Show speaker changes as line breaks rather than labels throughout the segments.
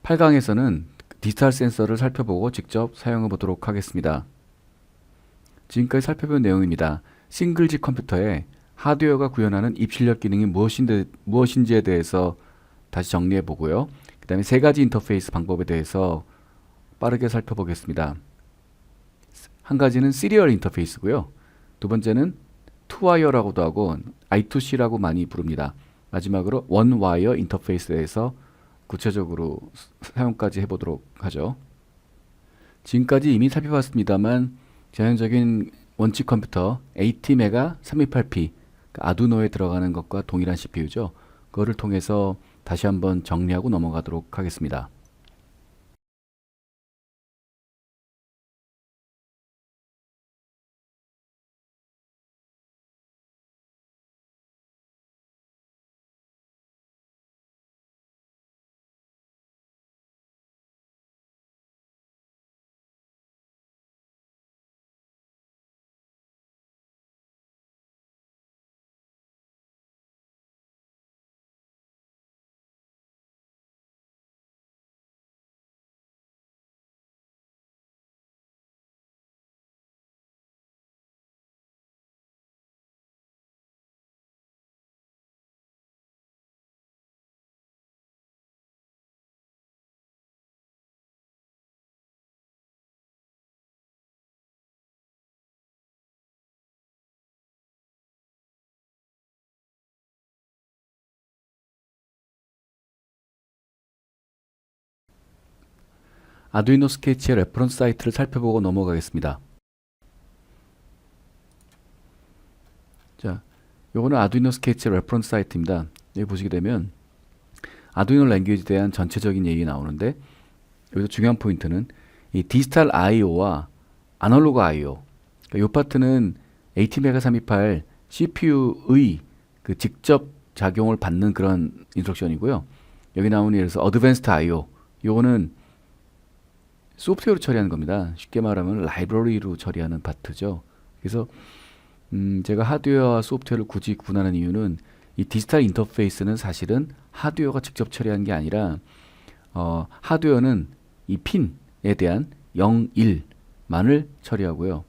8강에서는 디지털 센서를 살펴보고 직접 사용해 보도록 하겠습니다. 지금까지 살펴본 내용입니다. 싱글집 컴퓨터에 하드웨어가 구현하는 입출력 기능이 무엇인지에 대해서 다시 정리해 보고요. 그 다음에 세 가지 인터페이스 방법에 대해서 빠르게 살펴보겠습니다. 한 가지는 시리얼 인터페이스고요. 두 번째는 투와이어라고도 하고 I2C라고 많이 부릅니다. 마지막으로 원와이어 인터페이스에 대해서 구체적으로 사용까지 해보도록 하죠. 지금까지 이미 살펴봤습니다만 전형적인 원칙 컴퓨터 ATmega 328P 아두노에 들어가는 것과 동일한 CPU죠. 그거를 통해서 다시 한번 정리하고 넘어가도록 하겠습니다. 아두이노 스케치의 레퍼런스 사이트를 살펴보고 넘어가겠습니다. 자, 요거는 아두이노 스케치의 레퍼런스 사이트입니다. 여기 보시게 되면 아두이노 랭귀지에 대한 전체적인 얘기 나오는데 여기서 중요한 포인트는 이 디지털 I/O와 아날로그 I/O. 그러니까 이 파트는 ATmega 328 CPU의 그 직접 작용을 받는 그런 인스트럭션이고요. 여기 나오는 예를 들어서 어드밴스드 I/O. 요거는 소프트웨어로 처리하는 겁니다. 쉽게 말하면 라이브러리로 처리하는 파트죠. 그래서 제가 하드웨어와 소프트웨어를 굳이 구분하는 이유는 이 디지털 인터페이스는 사실은 하드웨어가 직접 처리하는 게 아니라 하드웨어는 이 핀에 대한 0, 1만을 처리하고요.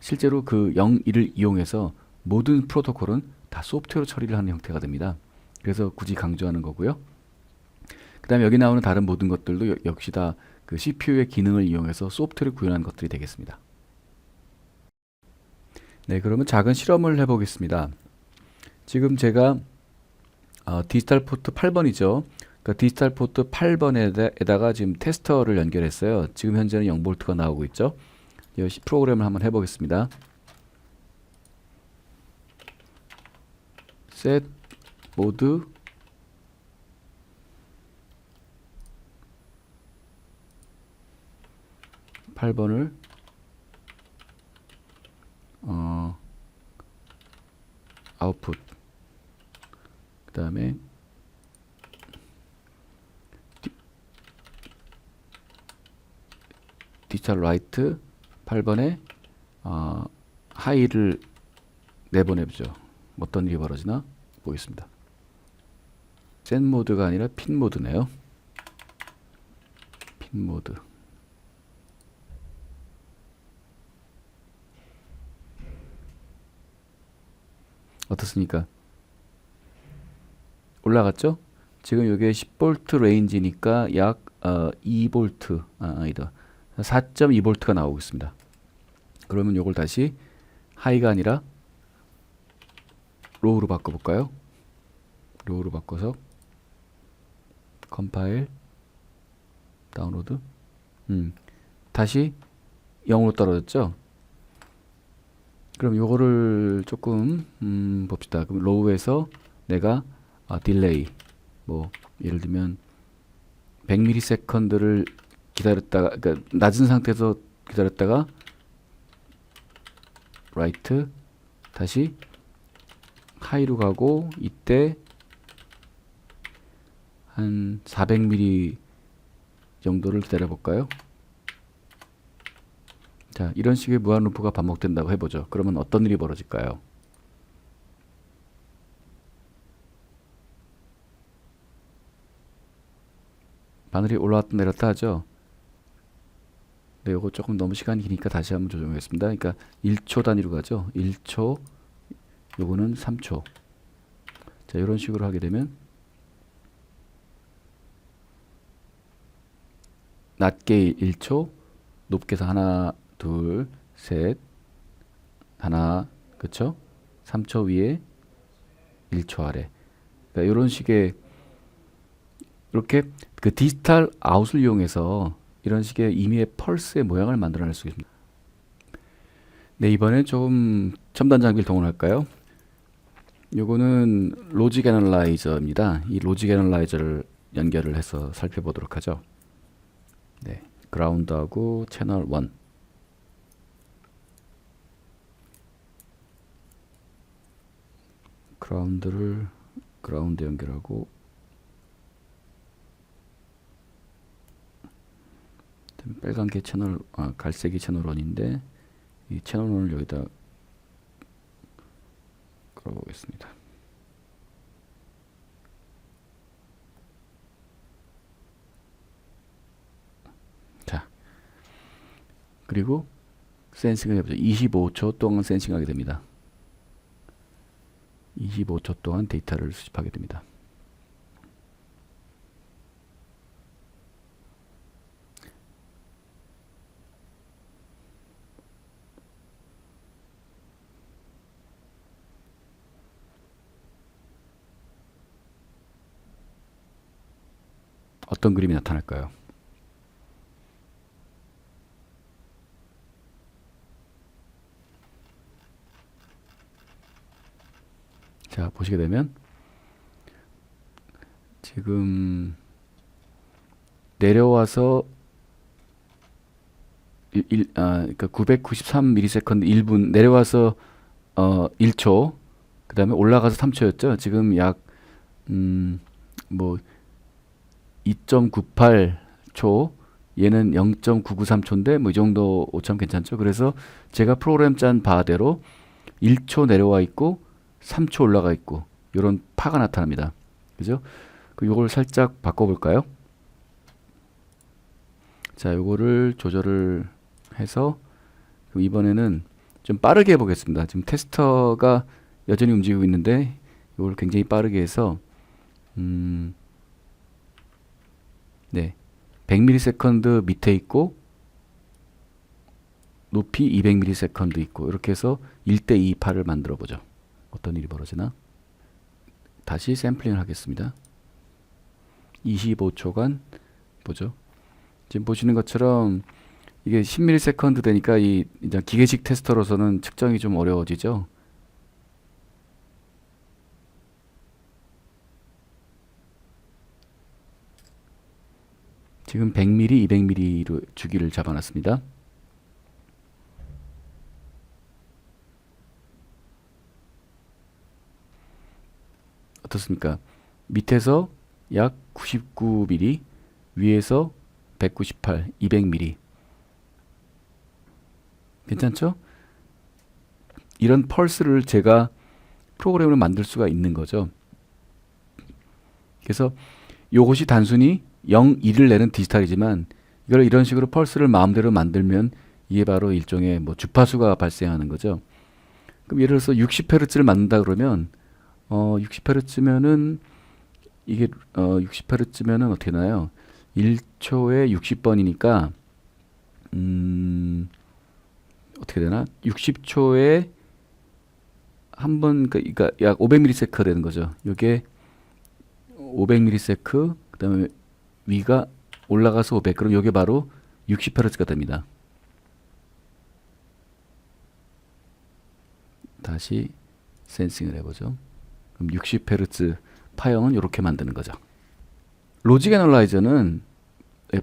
실제로 그 0, 1을 이용해서 모든 프로토콜은 다 소프트웨어로 처리를 하는 형태가 됩니다. 그래서 굳이 강조하는 거고요. 그 다음에 여기 나오는 다른 모든 것들도 역시 다 그 CPU의 기능을 이용해서 소프트웨어를 구현하는 것들이 되겠습니다. 네, 그러면 작은 실험을 해보겠습니다. 지금 제가 디지털 포트 8번이죠. 그러니까 디지털 포트 8번에다가 지금 테스터를 연결했어요. 지금 현재는 0V가 나오고 있죠. 이 프로그램을 한번 해보겠습니다. set mode 8번을 아웃풋 그 다음에 디지털 라이트 8번에 하이를 내보내보죠. 어떤 일이 벌어지나 보겠습니다. 센 모드가 아니라 핀 모드네요. 핀 모드. 어떻습니까? 올라갔죠? 지금 이게 10V 레인지니까 약 2V 아니다 4.2V가 나오고 있습니다. 그러면 이걸 다시 하이가 아니라 로우로 바꿔볼까요? 로우로 바꿔서 컴파일 다운로드 다시 0으로 떨어졌죠? 그럼 요거를 조금 봅시다. 그럼 로우에서 내가 딜레이 뭐 예를 들면 100ms를 기다렸다가 그러니까 낮은 상태에서 기다렸다가 라이트 다시 하이로 가고 이때 한 400ms 정도를 기다려 볼까요? 자, 이런 식의 무한 루프가 반복된다고 해보죠. 그러면 어떤 일이 벌어질까요? 바늘이 올라왔다 내렸다 하죠. 네, 요거 조금 너무 시간이 기니까 다시 한번 조정하겠습니다. 그러니까 1초 단위로 가죠. 1초, 요거는 3초. 자, 이런 식으로 하게 되면 낮게 1초, 높게서 하나, 둘, 셋, 하나, 그쵸? 3초 위에 1초 아래. 그러니까 이런 식의 이렇게 그 디지털 아웃을 이용해서 이런 식의 임의의 펄스의 모양을 만들어낼 수 있습니다. 네, 이번엔 좀 첨단 장비를 동원할까요? 요거는 로직 애널라이저입니다. 이 로직 애널라이저를 연결을 해서 살펴보도록 하죠. 네, 그라운드하고 채널 1. 그라운드 연결하고 빨간 게 채널, 갈색이 채널 1인데 이 채널 1을 여기다 걸어보겠습니다. 자, 그리고 센싱을 해보죠. 25초 동안 센싱하게 됩니다. 25초 동안 데이터를 수집하게 됩니다. 어떤 그림이 나타날까요? 자, 보시게 되면 지금 내려와서 그러니까 993ms 1분 내려와서 1초, 그 다음에 올라가서 3초였죠. 지금 약 뭐 2.98초, 얘는 0.993초인데 뭐 이 정도 오참 괜찮죠. 그래서 제가 프로그램 짠 바대로 1초 내려와 있고 3초 올라가 있고 이런 파가 나타납니다. 그죠? 요걸 살짝 바꿔볼까요? 자, 요거를 조절을 해서 이번에는 좀 빠르게 해보겠습니다. 지금 테스터가 여전히 움직이고 있는데 이걸 굉장히 빠르게 해서 네, 100ms 밑에 있고 높이 200ms 있고 이렇게 해서 1대2 파를 만들어 보죠. 어떤 일이 벌어지나? 다시 샘플링을 하겠습니다. 25초간 보죠. 지금 보시는 것처럼 이게 10ms 되니까 이 이제 기계식 테스터로서는 측정이 좀 어려워지죠. 지금 100mm, 200mm로 주기를 잡아놨습니다. 어떻습니까? 밑에서 약 99mm, 위에서 198, 200mm. 괜찮죠? 이런 펄스를 제가 프로그램을 만들 수가 있는 거죠. 그래서 이것이 단순히 0, 1을 내는 디지털이지만 이걸 이런 식으로 펄스를 마음대로 만들면 이게 바로 일종의 뭐 주파수가 발생하는 거죠. 그럼 예를 들어서 60Hz를 만든다 그러면 60Hz면은 이게 60Hz면은 어떻게 나요? 1초에 60번이니까 어떻게 되나? 60초에 한 번, 그러니까 약 500ms 되는 거죠. 이게 500ms, 그 다음에 위가 올라가서 500, 그럼 이게 바로 60Hz가 됩니다. 다시 센싱을 해보죠. 그럼 60Hz 파형은 이렇게 만드는 거죠. 로직 애널라이저는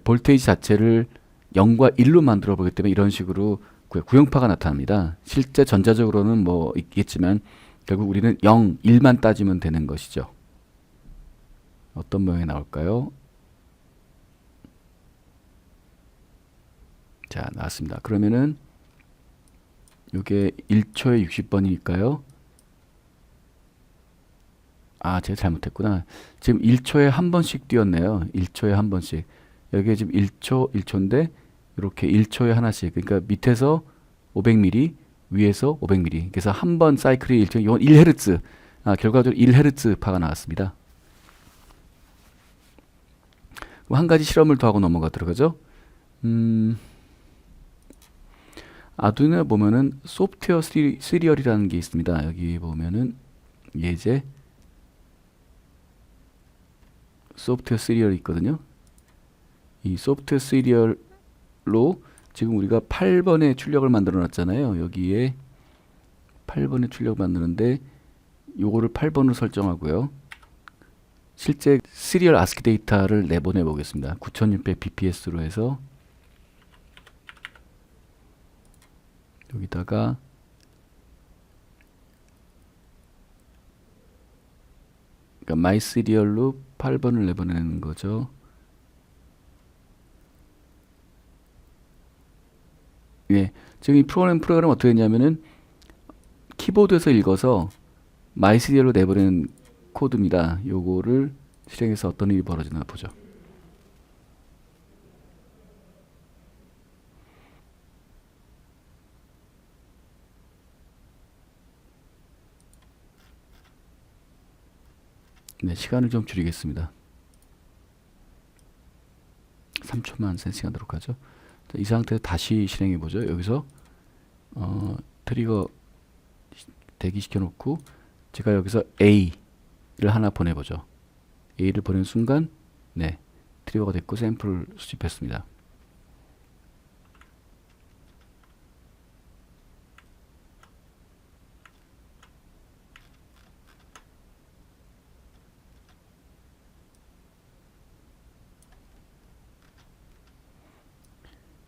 볼테이지 자체를 0과 1로 만들어 보기 때문에 이런 식으로 구형파가 나타납니다. 실제 전자적으로는 뭐 있겠지만 결국 우리는 0, 1만 따지면 되는 것이죠. 어떤 모양이 나올까요? 자, 나왔습니다. 그러면은 이게 1초에 60번이니까요. 제가 잘못했구나. 지금 1초에 한 번씩 띄었네요. 1초에 한 번씩. 여기에 지금 1초, 1초인데 이렇게 1초에 하나씩. 그러니까 밑에서 500mm, 위에서 500mm. 그래서 한 번 사이클이 1초, 이건 1Hz. 결과적으로 1Hz 파가 나왔습니다. 한 가지 실험을 더 하고 넘어가도록 하죠. 아두이노에 보면은 소프트웨어 시리얼이라는 게 있습니다. 여기 보면은 예제 소프트웨어 시리얼이 있거든요. 이 소프트웨어 시리얼로 지금 우리가 8번의 출력을 만들어 놨잖아요. 여기에 8번의 출력을 만드는데 요거를 8번으로 설정하고요. 실제 시리얼 아스키 데이터를 내보내 보겠습니다. 9600bps로 해서 여기다가 그러니까 마이 시리얼로 8번을 내보내는 거죠. 예, 지금 이 프로그램 어떻게 했냐면은 키보드에서 읽어서 마이 시리얼로 내보내는 코드입니다. 요거를 실행해서 어떤 일이 벌어지나 보죠. 네, 시간을 좀 줄이겠습니다. 3초만 센싱하도록 하죠. 자, 이 상태에서 다시 실행해 보죠. 여기서 트리거 대기시켜 놓고 제가 여기서 A를 하나 보내보죠. A를 보내는 순간 네, 트리거가 됐고 샘플을 수집했습니다.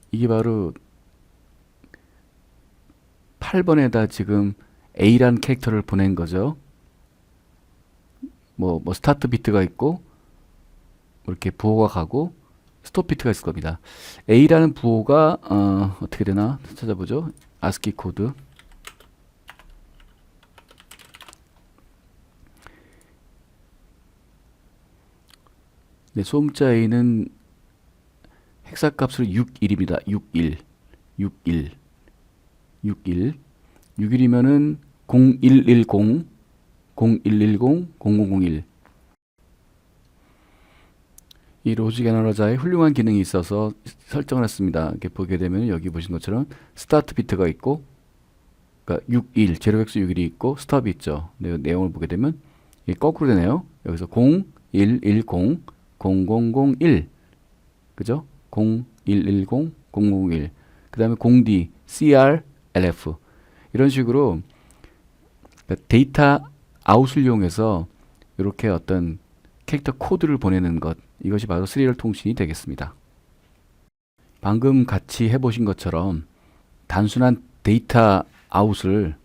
이게 바로 8번에다 지금 A라는 캐릭터를 보낸 거죠. 뭐 스타트 비트가 있고 이렇게 부호가 가고 스톱 비트가 있을 겁니다. A라는 부호가 어떻게 되나 찾아보죠. 아스키 코드. 네, 소음자 A는 헥사 값으로 61입니다. 61, 61, 61, 61이면은 0110, 0110, 0001. 이 로직 애널라이저에 훌륭한 기능이 있어서 설정을 했습니다. 이렇게 보게 되면 여기 보신 것처럼 스타트 비트가 있고, 그러니까 61, 제로엑스 61이 있고 스톱이 있죠. 내용을 보게 되면 이게 거꾸로 되네요. 여기서 0110, 0001, 그죠? 0110, 0001. 그 다음에 0D, CR, LF. 이런 식으로 데이터 아웃을 이용해서 이렇게 어떤 캐릭터 코드를 보내는 것, 이것이 바로 시리얼 통신이 되겠습니다. 방금 같이 해보신 것처럼 단순한 데이터 아웃을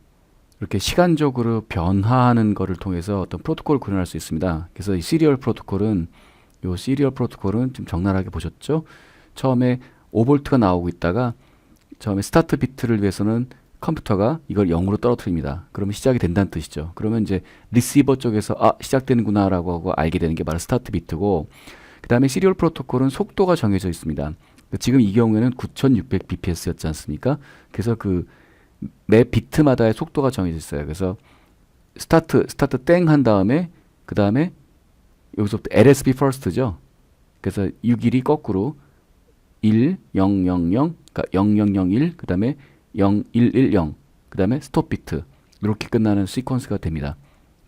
이렇게 시간적으로 변화하는 것을 통해서 어떤 프로토콜을 구현할 수 있습니다. 그래서 이 시리얼 프로토콜은 좀 적나라하게 보셨죠? 처음에 5V가 나오고 있다가 처음에 스타트 비트를 위해서는 컴퓨터가 이걸 0으로 떨어뜨립니다. 그러면 시작이 된다는 뜻이죠. 그러면 이제 리시버 쪽에서 시작되는구나 라고 하고 알게 되는 게 바로 스타트 비트고, 그 다음에 시리얼 프로토콜은 속도가 정해져 있습니다. 지금 이 경우에는 9600bps였지 않습니까? 그래서 그 매 비트마다의 속도가 정해져 있어요. 그래서 스타트 땡 한 다음에 그 다음에 여기서부터 LSB first죠. 그래서 61이 거꾸로 1, 0, 0, 0, 그러니까 0, 0, 0, 1, 그 다음에 0, 1, 1, 0, 그 다음에 스톱 비트. 이렇게 끝나는 시퀀스가 됩니다.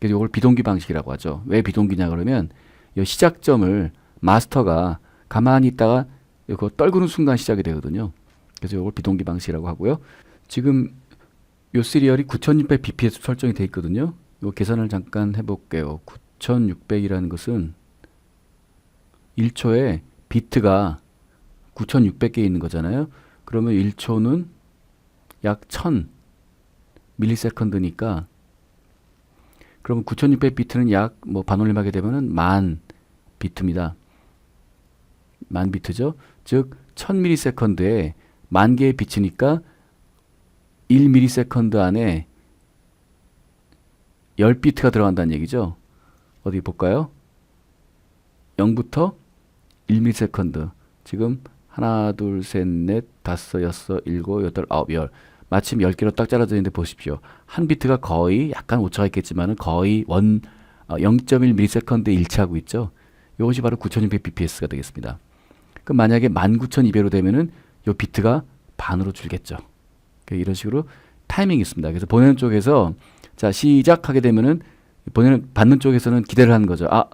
그래서 이걸 비동기 방식이라고 하죠. 왜 비동기냐 그러면 이 시작점을 마스터가 가만히 있다가 이거 떨구는 순간 시작이 되거든요. 그래서 이걸 비동기 방식이라고 하고요. 지금 이 시리얼이 9600bps 설정이 되어 있거든요. 이 계산을 잠깐 해볼게요. 9600이라는 것은 1초에 비트가 9600개 있는 거잖아요. 그러면 1초는 약 1000 밀리세컨드니까, 그러면 9600비트는 약 반올림하게 되면은 10,000 비트입니다. 10,000 비트죠. 즉 1000ms에 10,000개의 비트니까 1ms 안에 10비트가 들어간다는 얘기죠. 어디 볼까요? 0부터 1ms, 지금 하나, 둘, 셋, 넷, 다섯, 여섯, 일곱, 여덟, 아홉, 열. 마침 10개로 딱 잘라져 있는데 보십시오. 한 비트가 거의 약간 오차가 있겠지만은 거의 0.1ms 일치하고 있죠. 이것이 바로 9600bps가 되겠습니다. 그럼 만약에 19200으로 되면은 요 비트가 반으로 줄겠죠. 이런 식으로 타이밍이 있습니다. 그래서 보내는 쪽에서 자 시작하게 되면은 받는 쪽에서는 기대를 하는 거죠. 아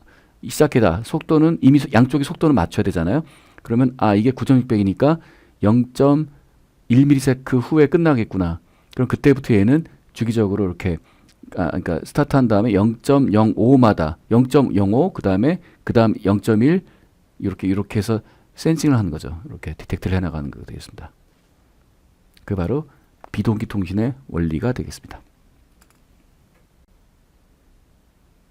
시작해다. 속도는 이미 양쪽이 속도는 맞춰야 되잖아요. 그러면 아 이게 9600이니까 0.1ms 후에 끝나겠구나. 그럼 그때부터 얘는 주기적으로 이렇게 그러니까 스타트한 다음에 0.05마다 0.05 그다음 0.1 이렇게 해서 센싱을 하는 거죠. 이렇게 디텍트를 해 나가는 거 되겠습니다. 그 바로 비동기 통신의 원리가 되겠습니다.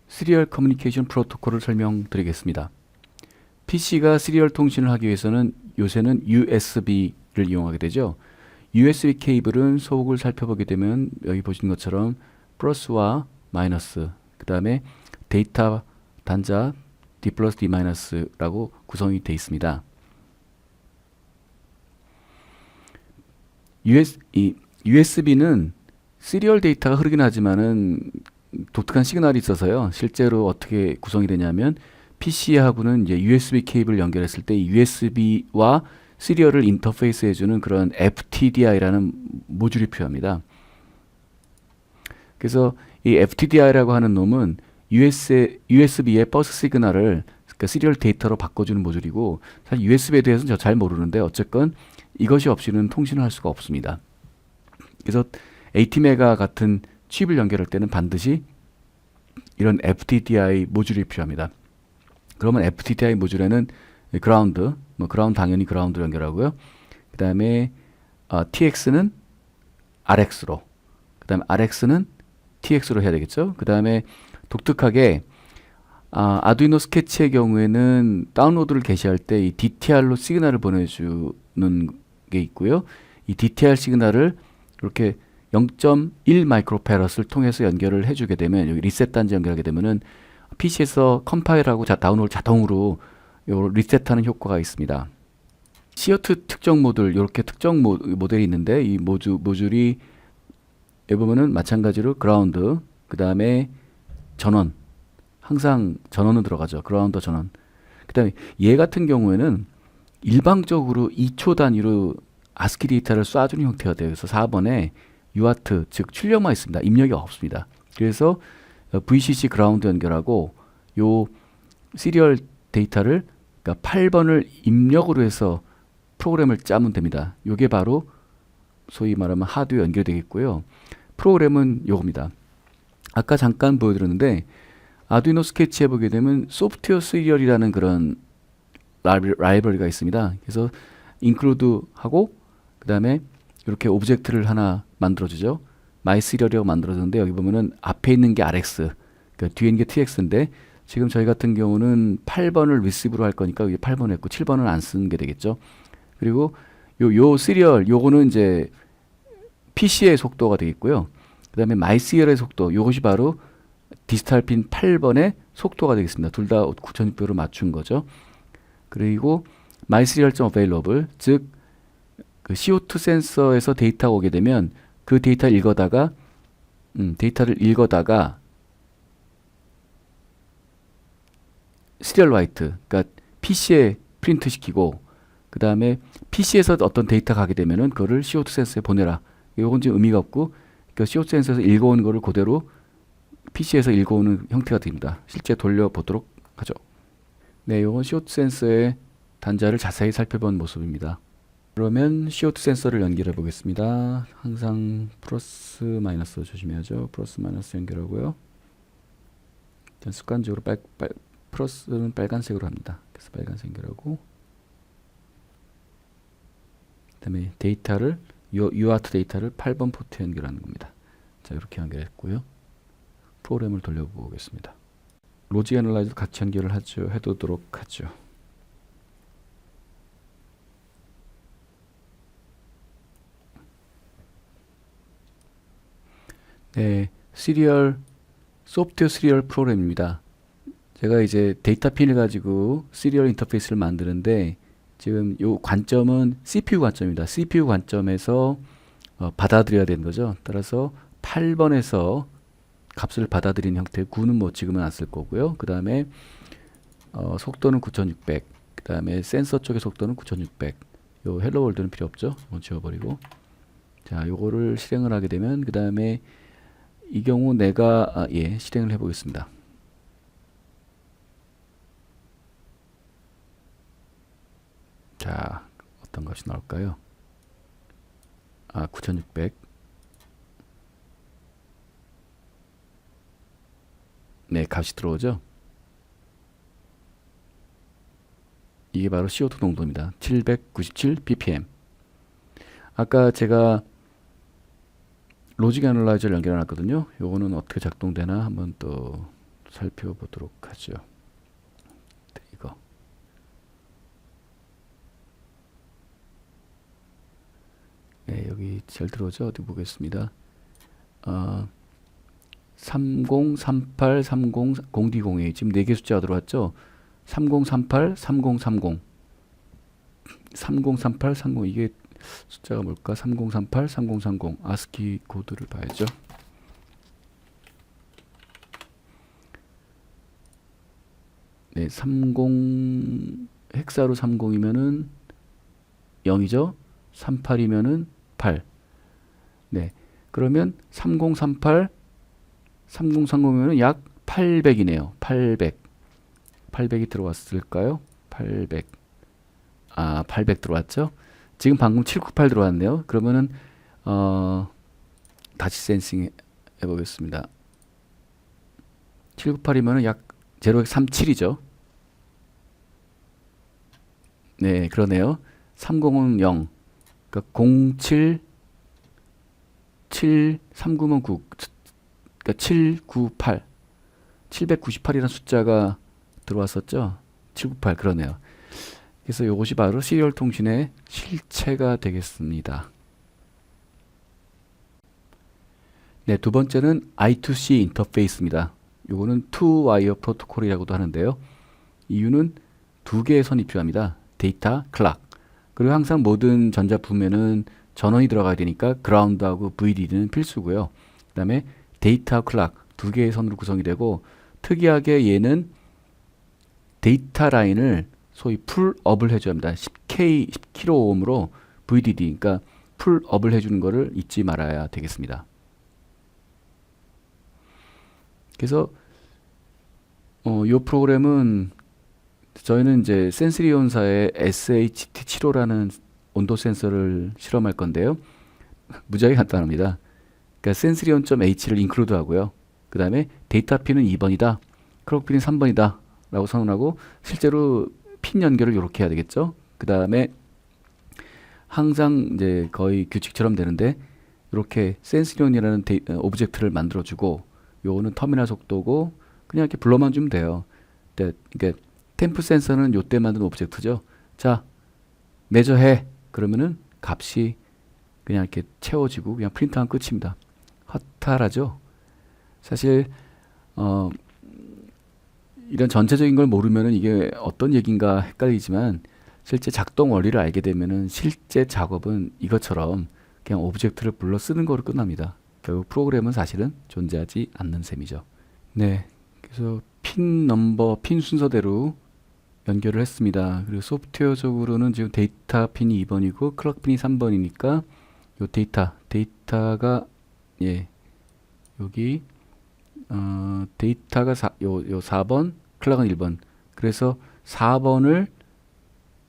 시리얼 커뮤니케이션 프로토콜을 설명드리겠습니다. PC가 시리얼 통신을 하기 위해서는 요새는 USB를 이용하게 되죠. USB 케이블은 소극을 살펴보게 되면 여기 보시는 것처럼 플러스와 마이너스, 그 다음에 데이터 단자 D 플러스 D 마이너스라고 구성이 되어 있습니다. USB는 시리얼 데이터가 흐르긴 하지만은 독특한 시그널이 있어서요. 실제로 어떻게 구성이 되냐면 PC하고는 이제 USB 케이블을 연결했을 때 USB와 시리얼을 인터페이스 해주는 그런 FTDI라는 모듈이 필요합니다. 그래서 이 FTDI라고 하는 놈은 USB의 버스 시그널을 그러니까 시리얼 데이터로 바꿔주는 모듈이고 사실 USB에 대해서는 잘 모르는데 어쨌건 이것이 없이는 통신을 할 수가 없습니다. 그래서 AT메가 같은 칩을 연결할 때는 반드시 이런 FTDI 모듈이 필요합니다. 그러면 FTDI 모듈에는 그라운드, 그라운드 당연히 그라운드로 연결하고요. 그 다음에 TX는 RX로, 그 다음에 RX는 TX로 해야 되겠죠. 그 다음에 독특하게 아두이노 스케치의 경우에는 다운로드를 개시할 때 이 DTR로 시그널을 보내주는 게 있고요. 이 DTR 시그널을 이렇게 0.1 마이크로페럿을 통해서 연결을 해주게 되면 여기 리셋 단지 연결하게 되면은 PC에서 컴파일하고 다운로드 자동으로 리셋하는 효과가 있습니다. CO2 특정 모듈 이렇게 특정 모델이 있는데 이 모듈이 여기 보면은 마찬가지로 그라운드 그 다음에 전원 항상 전원은 들어가죠. 그라운드 전원. 그 다음에 얘 같은 경우에는 일방적으로 2초 단위로 아스키 데이터를 쏴주는 형태가 돼요. 그래서 4번에 UART 즉 출력만 있습니다. 입력이 없습니다. 그래서 VCC 그라운드 연결하고 요 시리얼 데이터를 그러니까 8번을 입력으로 해서 프로그램을 짜면 됩니다. 요게 바로 소위 말하면 하드웨어 연결되겠고요. 프로그램은 요겁니다. 아까 잠깐 보여드렸는데 아두이노 스케치 해보게 되면 소프트웨어 시리얼이라는 그런 라이브러리가 있습니다. 그래서 인클루드 하고 그 다음에 이렇게 오브젝트를 하나 만들어주죠. 마이시리얼이라고 만들어주는데 여기 보면은 앞에 있는 게 RX, 그러니까 뒤에 있는 게 TX인데 지금 저희 같은 경우는 8번을 리시브로 할 거니까 여기 8번 했고 7번은 안 쓰는 게 되겠죠. 그리고 요 시리얼 요거는 이제 PC의 속도가 되겠고요. 그 다음에 마이시리얼의 속도 요것이 바로 디지털 핀 8번의 속도가 되겠습니다. 둘 다 9600으로 맞춘 거죠. 그리고 mySerial.available 즉 그 CO2 센서에서 데이터가 오게 되면 그 데이터를 읽어다가 시리얼 라이트 그러니까 PC에 프린트 시키고 그 다음에 PC에서 어떤 데이터가 가게 되면은 그거를 CO2 센서에 보내라. 이건 지금 의미가 없고 그러니까 CO2 센서에서 읽어오는 거를 그대로 PC에서 읽어오는 형태가 됩니다. 실제 돌려보도록 하죠. 네, 이건 CO2 센서의 단자를 자세히 살펴본 모습입니다. 그러면 CO2 센서를 연결해 보겠습니다. 항상 플러스 마이너스 조심해야죠. 플러스 마이너스 연결하고요. 습관적으로 플러스는 빨간색으로 합니다. 그래서 빨간색 연결하고 그 다음에 데이터를 UART 데이터를 8번 포트에 연결하는 겁니다. 자, 이렇게 연결했고요. 프로그램을 돌려보겠습니다. 로직 애널라이저도 같이 연결을 해두도록 하죠. 네, 소프트웨어 시리얼 프로그램입니다. 제가 이제 데이터 핀을 가지고 시리얼 인터페이스를 만드는데 지금 요 관점은 CPU 관점입니다. CPU 관점에서 받아들여야 되는 거죠. 따라서 8번에서 값을 받아들이는 형태 9는 뭐 지금은 안 쓸 거고요. 그 다음에 속도는 9600, 그 다음에 센서 쪽의 속도는 9600. 요 헬로 월드는 필요 없죠. 지워버리고. 자, 요거를 실행을 하게 되면 그 다음에 이 경우 내가 실행을 해보겠습니다. 자, 어떤 것이 나올까요? 9600. 네, 값이 들어오죠. 이게 바로 CO2 농도입니다. 797 ppm. 아까 제가 로직 애널라이저를 연결해 놨거든요. 요거는 어떻게 작동되나 한번 또 살펴보도록 하죠. 네, 이거. 네, 여기 잘 들어오죠? 어디 보겠습니다. 3038 30 0D02 지금 4개 숫자가 들어왔죠? 3038 3030 3038 30 이게 숫자가 뭘까? 3038 3030 아스키 코드를 봐야죠. 네, 30 헥사로 30이면은 0이죠. 38이면은 8. 네. 그러면 3038 3030이면은 약 800이네요. 800. 800이 들어왔을까요? 800. 800 들어왔죠? 지금 방금 798 들어왔네요. 그러면은 다시 센싱 해보겠습니다. 798이면은 약 037이죠. 네, 그러네요. 30은 0. 그러니까 07 7 39면 9. 그러니까 798. 798이라는 숫자가 들어왔었죠. 798 그러네요. 그래서 이것이 바로 시리얼 통신의 실체가 되겠습니다. 네, 두 번째는 I2C 인터페이스입니다. 요거는 투 와이어 프로토콜이라고도 하는데요. 이유는 두 개의 선이 필요합니다. 데이터, 클락. 그리고 항상 모든 전자품에는 전원이 들어가야 되니까 그라운드하고 VDD는 필수고요. 그 다음에 데이터, 클락 두 개의 선으로 구성이 되고 특이하게 얘는 데이터 라인을 소위 풀업을 해줘야 합니다. 10K, 10kΩ으로 VDD, 그러니까 풀업을 해주는 거를 잊지 말아야 되겠습니다. 그래서 이 프로그램은 저희는 이제 센스리온사의 SHT75라는 온도 센서를 실험할 건데요. 무지하게 간단합니다. 그러니까 센스리온.h를 인클루드 하고요. 그 다음에 데이터 핀은 2번이다. 클럭 핀은 3번이다. 라고 선언하고 실제로 핀 연결을 이렇게 해야 되겠죠. 그 다음에 항상 이제 거의 규칙처럼 되는데 이렇게 센스리온이라는 오브젝트를 만들어주고 요거는 터미널 속도고 그냥 이렇게 불러만 주면 돼요. 그러니까 템프 센서는 요때 만든 오브젝트죠. 자, 매저해. 그러면은 값이 그냥 이렇게 채워지고 그냥 프린트하면 끝입니다. 허탈하죠. 사실 이런 전체적인 걸 모르면은 이게 어떤 얘기인가 헷갈리지만 실제 작동 원리를 알게 되면은 실제 작업은 이것처럼 그냥 오브젝트를 불러 쓰는 거로 끝납니다. 결국 프로그램은 사실은 존재하지 않는 셈이죠. 네, 그래서 핀 넘버, 핀 순서대로 연결을 했습니다. 그리고 소프트웨어적으로는 지금 데이터 핀이 2번이고 클럭 핀이 3번이니까 요 데이터가 여기 데이터가 요 4번, 클락은 1번. 그래서 4번을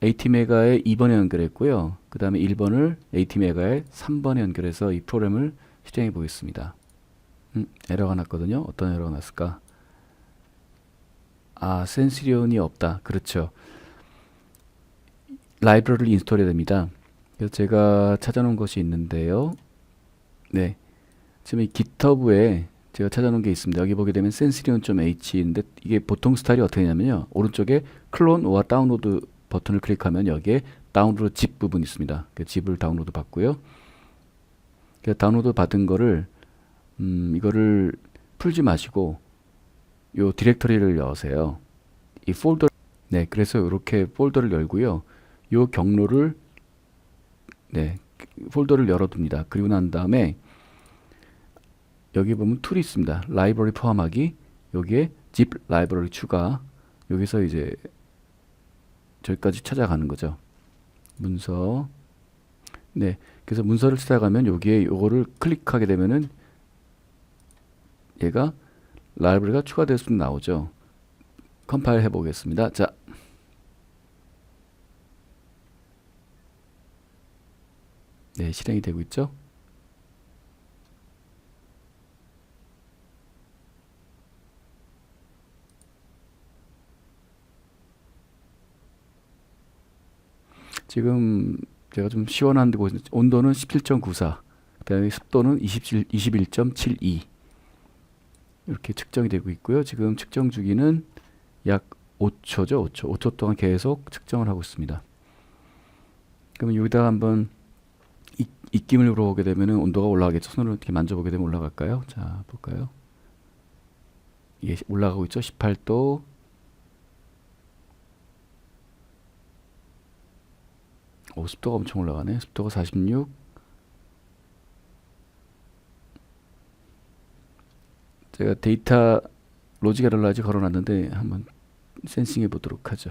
AT메가에 2번에 연결했고요. 그 다음에 1번을 AT메가에 3번에 연결해서 이 프로그램을 실행해 보겠습니다. 에러가 났거든요. 어떤 에러가 났을까? 센스리온이 없다. 그렇죠. 라이브러리를 인스톨해야 됩니다. 그래서 제가 찾아놓은 것이 있는데요. 네. 지금 이 GitHub에 제가 찾아놓은 게 있습니다. 여기 보게 되면 sensirion.h인데 이게 보통 스타일이 어떻게 되냐면요. 오른쪽에 클론 or 다운로드 버튼을 클릭하면 여기에 다운로드 zip 부분이 있습니다. 그 zip을 다운로드 받고요. 다운로드 받은 거를 이거를 풀지 마시고 요 디렉터리를 여세요. 이 폴더, 네, 그래서 이렇게 폴더를 열고요. 요 경로를 네, 폴더를 열어둡니다. 그리고 난 다음에 여기 보면 툴이 있습니다. 라이브러리 포함하기, 여기에 zip 라이브러리 추가, 여기서 이제 저기까지 찾아가는 거죠. 문서. 네, 그래서 문서를 찾아가면 여기에 요거를 클릭하게 되면은 얘가 라이브러리가 추가될 수 나오죠. 컴파일 해보겠습니다. 자, 네, 실행이 되고 있죠. 지금 제가 좀 시원한 데 보고 있는데 온도는 17.94, 그다음에 습도는 21.72 이렇게 측정이 되고 있고요. 지금 측정 주기는 약 5초죠. 5초 동안 계속 측정을 하고 있습니다. 그러면 여기다가 한번 입김을 불어보게 되면 온도가 올라가겠죠. 손으로 이렇게 만져보게 되면 올라갈까요? 자, 볼까요? 예, 올라가고 있죠. 18도. 오, 습도가 엄청 올라가네. 습도가 46. 제가 데이터 로직 애널라이저 걸어놨는데 한번 센싱해 보도록 하죠.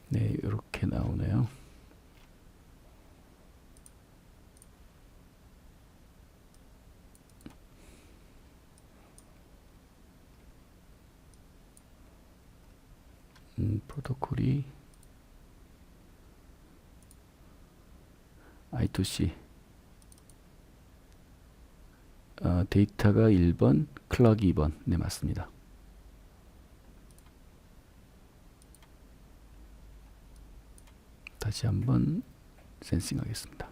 네, 이렇게 나오네요. 프로토콜이 I2C 데이터가 1번, 클럭이 2번. 네, 맞습니다. 다시 한번 센싱 하겠습니다.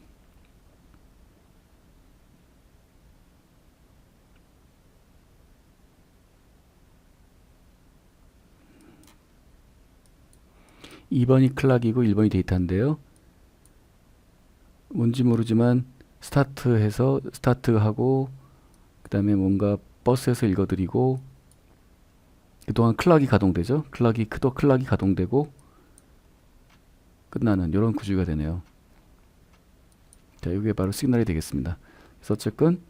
(2번이) 클락이고 (1번이) 데이터인데요. 뭔지 모르지만 스타트해서 스타트하고 그 다음에 뭔가 버스에서 읽어드리고 그동안 클락이 가동되죠. 클락이 가동되고 끝나는 이런 구조가 되네요. 자, 이게 바로 시그널이 되겠습니다. 그래서 어쨌건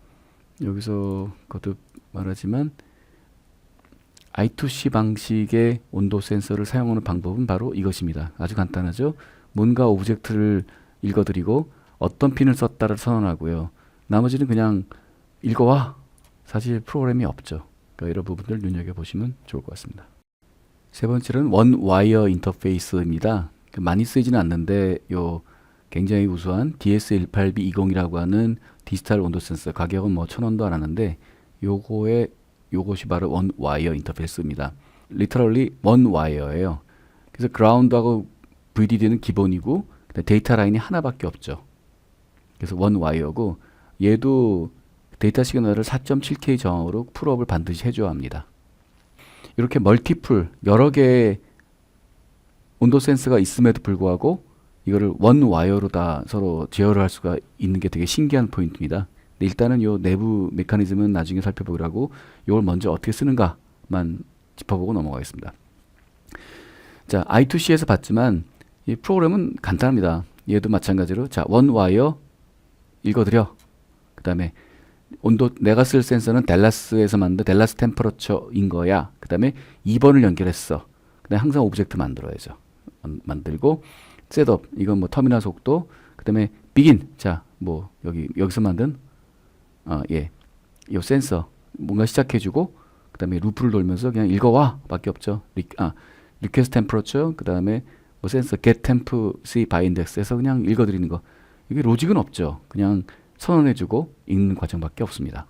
여기서 거듭 말하지만 I2C 방식의 온도 센서를 사용하는 방법은 바로 이것입니다. 아주 간단하죠. 뭔가 오브젝트를 읽어드리고 어떤 핀을 썼다를 선언하고요. 나머지는 그냥 읽어와. 사실 프로그램이 없죠. 그러니까 이런 부분들 눈여겨보시면 좋을 것 같습니다. 세 번째는 원 와이어 인터페이스입니다. 많이 쓰이지는 않는데 요 굉장히 우수한 DS18B20이라고 하는 디지털 온도 센서, 가격은 뭐 1,000원도 안 하는데 요것이 바로 원 와이어 인터페이스입니다. 리터럴리 원 와이어예요. 그래서 그라운드하고 VDD는 기본이고 데이터 라인이 하나밖에 없죠. 그래서 원 와이어고 얘도 데이터 시그널을 4.7K 저항으로 풀업을 반드시 해줘야 합니다. 이렇게 멀티플 여러 개의 온도 센서가 있음에도 불구하고 이거를 원 와이어로 다 서로 제어를 할 수가 있는 게 되게 신기한 포인트입니다. 근데 일단은 요 내부 메커니즘은 나중에 살펴보기로 이걸 먼저 어떻게 쓰는가만 짚어보고 넘어가겠습니다. 자, I2C에서 봤지만 이 프로그램은 간단합니다. 얘도 마찬가지로 자, 원 와이어 읽어드려. 그 다음에 온도, 내가 쓸 센서는 댈라스에서 만든 댈라스 템퍼러처인 거야. 그 다음에 2번을 연결했어. 그 다음에 항상 오브젝트 만들어야죠. 만들고 셋업, 이건 뭐 터미널 속도, 그 다음에 begin, 자, 뭐 여기서 만든 예, 이 센서 뭔가 시작해주고 그 다음에 루프를 돌면서 그냥 읽어와 밖에 없죠. request temperature, 그 다음에 뭐 센서 get temp c by index에서 그냥 읽어드리는 거. 이게 로직은 없죠. 그냥 선언해주고 읽는 과정밖에 없습니다.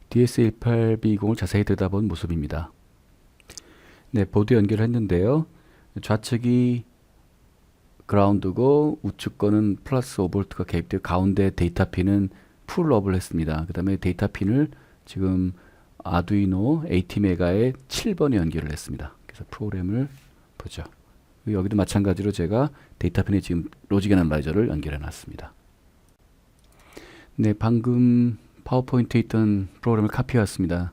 DS18B20을 자세히 들여다본 모습입니다. 네, 보드 연결을 했는데요. 좌측이 그라운드고 우측 거는 플러스 5V가 개입되어 가운데 데이터 핀은 풀업을 했습니다. 그 다음에 데이터 핀을 지금 아두이노 AT메가에 7번에 연결을 했습니다. 그래서 프로그램을 보죠. 여기도 마찬가지로 제가 데이터 핀에 지금 로직 애널라이저를 연결해 놨습니다. 네, 방금 파워포인트에 있던 프로그램을 카피해 왔습니다.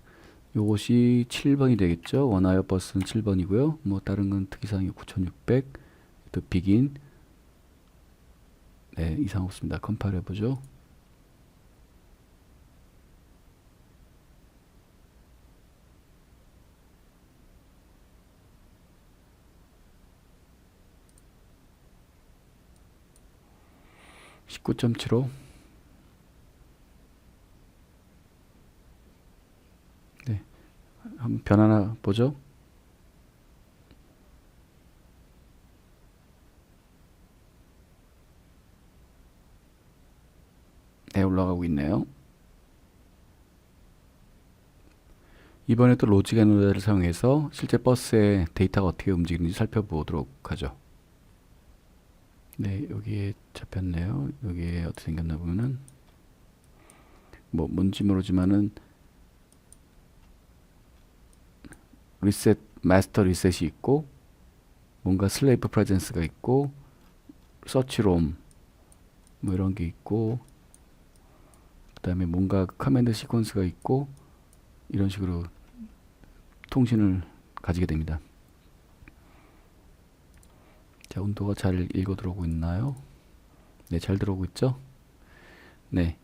요것이 7번이 되겠죠. 원하여 버스는 7번이고요. 뭐 다른 건 특이사항이 9600, 또 비긴. 네, 이상 없습니다. 컴파일 해보죠. (19.75) 네, 한번 변화나 보죠. 네, 올라가고 있네요. 이번에 또 로직 애널라이저를 사용해서 실제 버스의 데이터가 어떻게 움직이는지 살펴보도록 하죠. 네, 여기에 잡혔네요. 여기에 어떻게 생겼나 보면은 뭐 뭔지 모르지만은 리셋, 마스터 리셋이 있고, 뭔가 슬레이프 프레젠스가 있고, 서치롬 뭐 이런 게 있고, 그 다음에 뭔가 커맨드 시퀀스가 있고, 이런 식으로 통신을 가지게 됩니다. 자, 온도가 잘 읽어 들어오고 있나요? 네, 잘 들어오고 있죠? 네.